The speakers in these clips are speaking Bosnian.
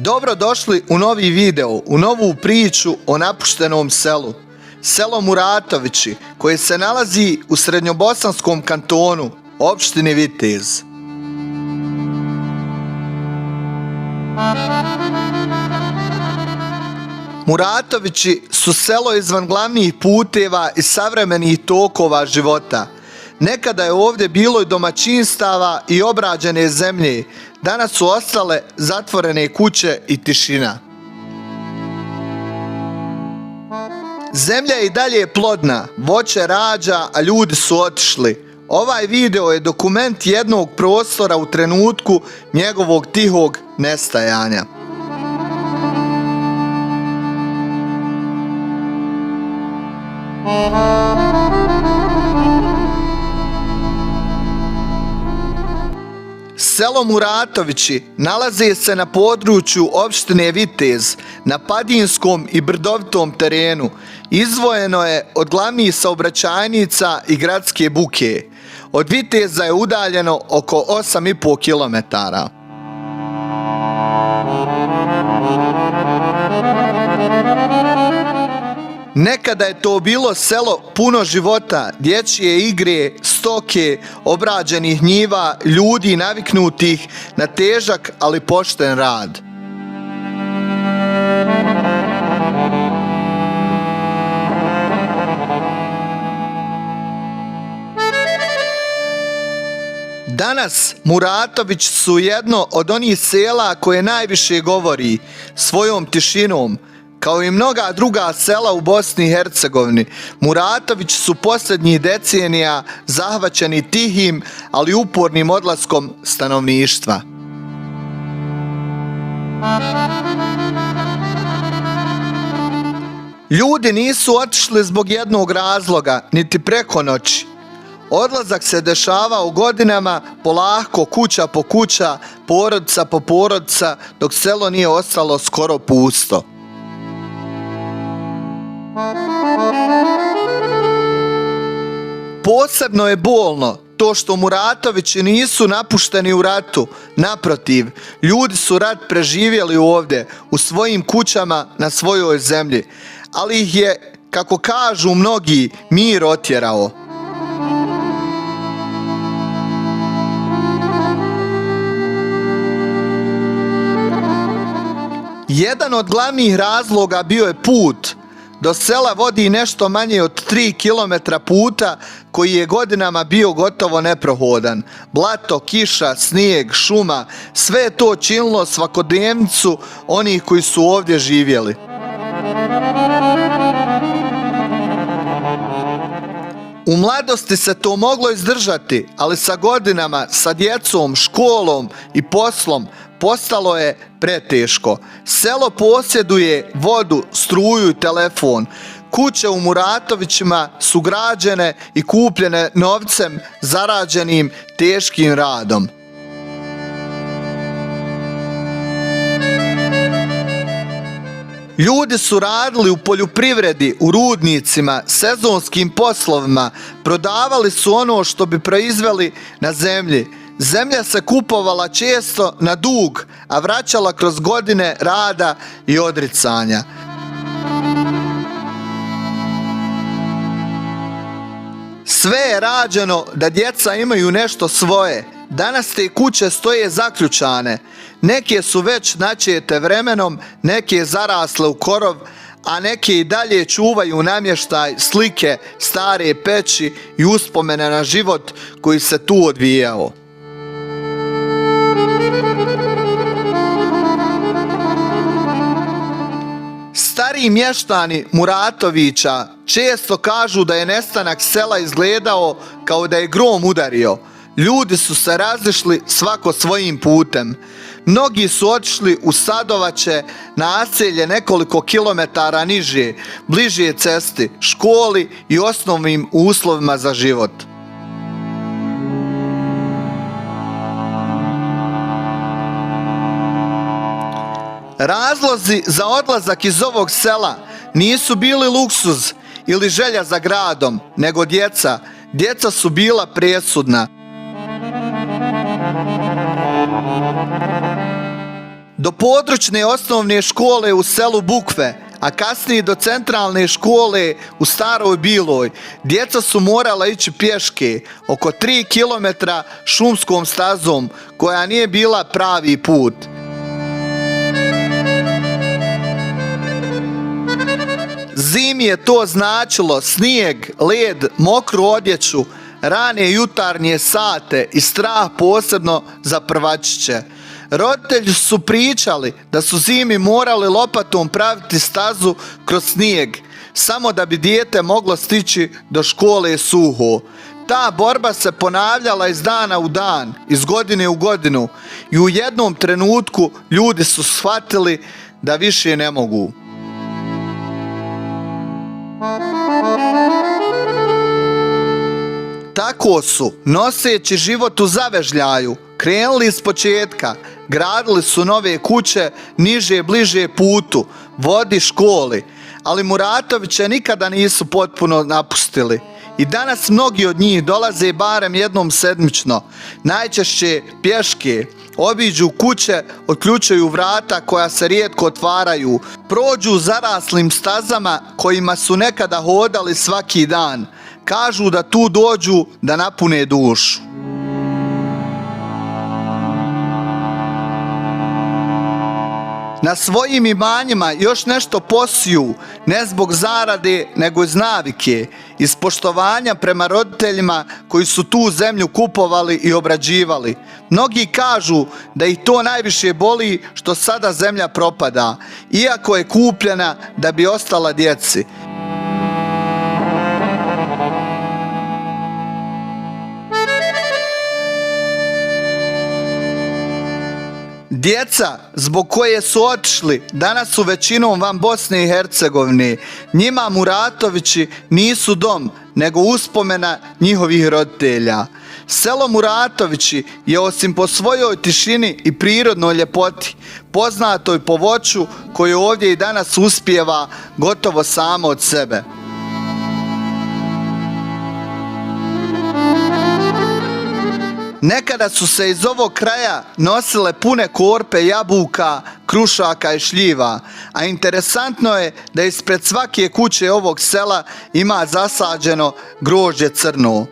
Dobro došli u novi video, u novu priču o napuštenom selu. Selo Muratovići, koje se nalazi u Srednjobosanskom kantonu, opštini Vitez. Muratovići su selo izvan glavnih puteva i savremenih tokova života. Nekada je ovdje bilo i domaćinstava i obrađene zemlje, danas su ostale zatvorene kuće i tišina. Zemlja je i dalje plodna, voće rađa, a ljudi su otišli. Ovaj video je dokument jednog prostora u trenutku njegovog tihog nestajanja. Selo Muratovići nalazi se na području opštine Vitez, na padinskom i brdovitom terenu. Izdvojeno je od glavnih saobraćajnica i gradske buke. Od Viteza je udaljeno oko 8,5 km. Nekada je to bilo selo puno života, dječje igre, stoke, obrađenih njiva, ljudi naviknutih na težak ali pošten rad. Danas Muratović su jedno od onih sela koje najviše govori svojom tišinom. Kao i mnoga druga sela u Bosni i Hercegovini, Muratovići su posljednjih decenija zahvaćeni tihim, ali upornim odlaskom stanovništva. Ljudi nisu otišli zbog jednog razloga, niti preko noći. Odlazak se dešavao godinama, polako, kuća po kuća, porodica po porodica, dok selo nije ostalo skoro pusto. Posebno je bolno to što Muratovići nisu napušteni u ratu. Naprotiv, ljudi su rat preživjeli ovdje, u svojim kućama, na svojoj zemlji. Ali ih je, kako kažu mnogi, mir otjerao. Jedan od glavnih razloga bio je put. Do sela vodi nešto manje od 3 km puta koji je godinama bio gotovo neprohodan. Blato, kiša, snijeg, šuma, sve je to činilo svakodnevnicu onih koji su ovdje živjeli. U mladosti se to moglo izdržati, ali sa godinama, sa djecom, školom i poslom postalo je preteško. Selo posjeduje vodu, struju i telefon. Kuće u Muratovićima su građene i kupljene novcem zarađenim teškim radom. Ljudi su radili u poljoprivredi, u rudnicima, sezonskim poslovima, prodavali su ono što bi proizveli na zemlji. Zemlja se kupovala često na dug, a vraćala kroz godine rada i odricanja. Sve je rađeno da djeca imaju nešto svoje. Danas te kuće stoje zaključane. Neke su već načete vremenom, neke zarasle u korov, a neke i dalje čuvaju namještaj, slike, stare peći i uspomene na život koji se tu odvijao. Stariji mještani Muratovića često kažu da je nestanak sela izgledao kao da je grom udario. Ljudi su se razišli svako svojim putem. Mnogi su otišli u Sadovače, naselje nekoliko kilometara niže, bliže cesti, školi i osnovnim uslovima za život. Razlozi za odlazak iz ovog sela nisu bili luksuz ili želja za gradom, nego djeca. Djeca su bila presudna. Do područne osnovne škole u selu Bukve, a kasnije do centralne škole u Staroj Biloj, djeca su morala ići pješke oko 3 km šumskom stazom koja nije bila pravi put. Zimi je to značilo snijeg, led, mokru odjeću, rane jutarnje sate i strah posebno za prvačiće. Roditelji su pričali da su zimi morali lopatom praviti stazu kroz snijeg, samo da bi dijete moglo stići do škole suho. Ta borba se ponavljala iz dana u dan, iz godine u godinu i u jednom trenutku ljudi su shvatili da više ne mogu. Tako su, noseći život u zavežljaju, krenuli iz početka, gradili su nove kuće niže bliže putu, vodi, školi, ali Muratoviće nikada nisu potpuno napustili. I danas mnogi od njih dolaze barem jednom sedmično, najčešće pješke, obiđu kuće, otključaju vrata koja se rijetko otvaraju, prođu zaraslim stazama kojima su nekada hodali svaki dan. Kažu da tu dođu da napune dušu. Na svojim imanjima još nešto posiju, ne zbog zarade, nego iz navike, iz poštovanja prema roditeljima koji su tu zemlju kupovali i obrađivali. Mnogi kažu da ih to najviše boli što sada zemlja propada, iako je kupljena da bi ostala djeci. Djeca zbog koje su otišli danas su većinom van Bosne i Hercegovine. Njima Muratovići nisu dom, nego uspomena njihovih roditelja. Selo Muratovići je osim po svojoj tišini i prirodnoj ljepoti, poznatoj po voću koje ovdje i danas uspijeva gotovo samo od sebe. Nekada su se iz ovog kraja nosile pune korpe jabuka, krušaka i šljiva, a interesantno je da ispred svake kuće ovog sela ima zasađeno grožđe crno.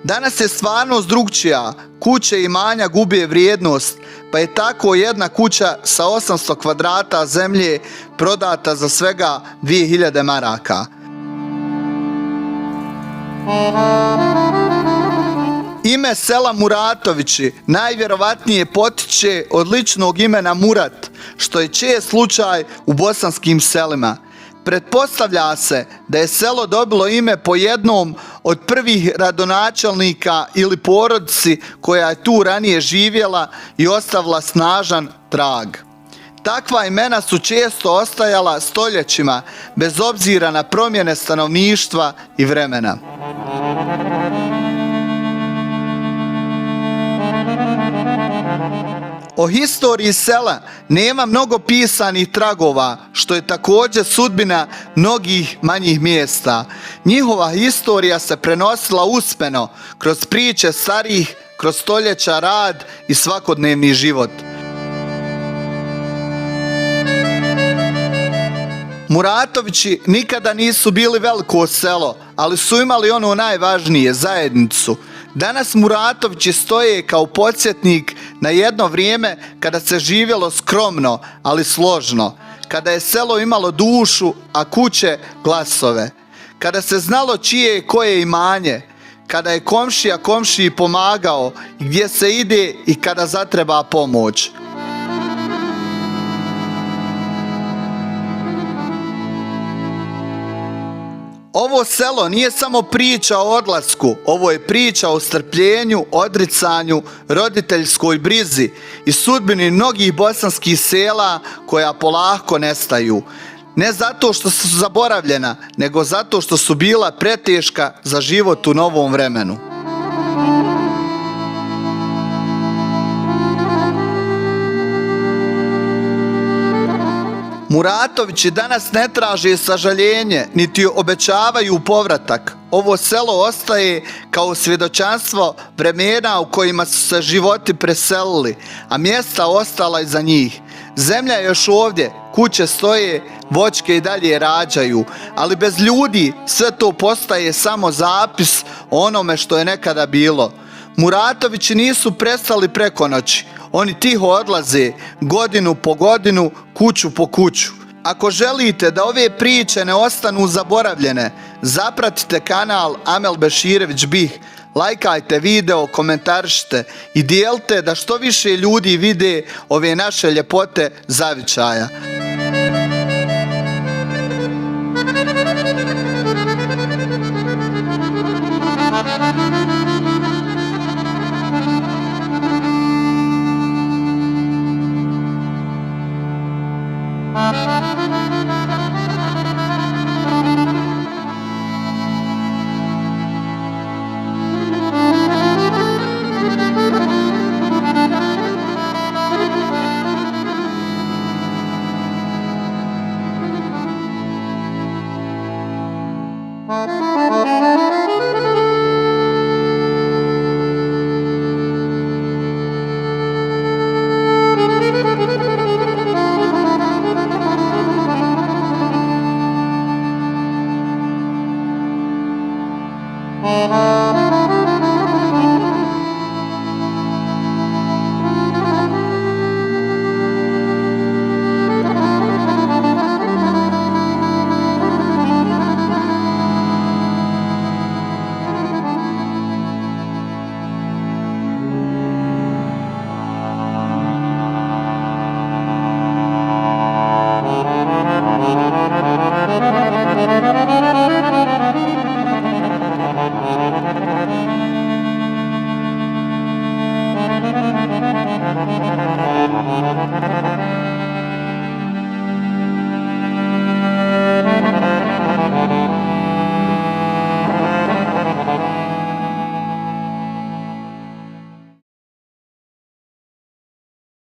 Danas je stvarnost drukčija, kuće i imanja gube vrijednost, pa je tako jedna kuća sa 800 kvadrata zemlje prodata za svega 2000 maraka. Ime sela Muratovići najvjerovatnije potiče od ličnog imena Murat, što je čest slučaj u bosanskim selima. Pretpostavlja se da je selo dobilo ime po jednom od prvih radonačelnika ili porodici koja je tu ranije živjela i ostavila snažan trag. Takva imena su često ostajala stoljećima, bez obzira na promjene stanovništva i vremena. O historiji sela nema mnogo pisanih tragova, što je također sudbina mnogih manjih mjesta. Njihova historija se prenosila usmeno, kroz priče starijih, kroz stoljeća rad i svakodnevni život. Muratovići nikada nisu bili veliko selo, ali su imali ono najvažnije, zajednicu. Danas Muratovići stoje kao podsjetnik na jedno vrijeme kada se živjelo skromno, ali složno. Kada je selo imalo dušu, a kuće glasove. Kada se znalo čije je koje imanje. Kada je komšija komšiji pomagao i gdje se ide i kada zatreba pomoć. Ovo selo nije samo priča o odlasku, ovo je priča o strpljenju, odricanju, roditeljskoj brizi i sudbini mnogih bosanskih sela koja polako nestaju. Ne zato što su zaboravljena, nego zato što su bila preteška za život u novom vremenu. Muratovići danas ne traže sažaljenje, niti obećavaju povratak. Ovo selo ostaje kao svjedočanstvo vremena u kojima su se životi preselili, a mjesta ostala iza njih. Zemlja je još ovdje, kuće stoje, voćke i dalje rađaju, ali bez ljudi sve to postaje samo zapis o onome što je nekada bilo. Muratovići nisu prestali preko noći, oni tiho odlaze, godinu po godinu, kuću po kuću. Ako želite da ove priče ne ostanu zaboravljene, zapratite kanal Amel Beširević Bih, lajkajte video, komentarišite i dijelite da što više ljudi vide ove naše ljepote zavičaja.